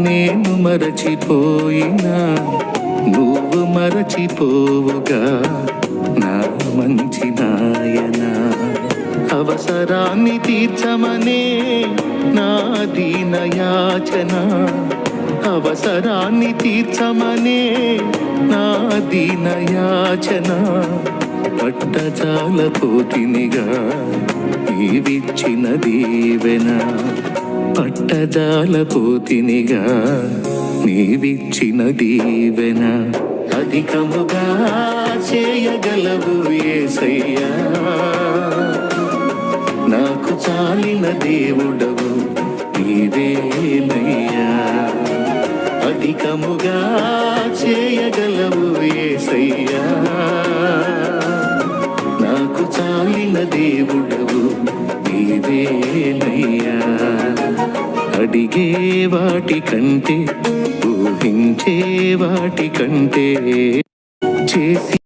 నేను మరచిపోయినా నువ్వు మరచిపోవుగా నా మంచి నాయనా. అవసరాన్ని తీర్చమనే నా దీన యాచన, అవసరాన్ని తీర్చమనే నా దీన యాచన. పట్టజాల పోతినిగా నీవిచ్చిన దీవెన, పట్టజాల పోతినిగా నీవిచ్చిన దీవెన. అధికముగా చేయగలవు యేసయ్యా, నాకు చాలిన దేవుడవు నీవేనయ్యా. అధికముగా చేయగలవు యేసయ్యా, నాకు చాలిన దేవుడవు నీవేనయ్యా. అడిగే వాటి కంటే ఊహించే వాటి కంటే చేసి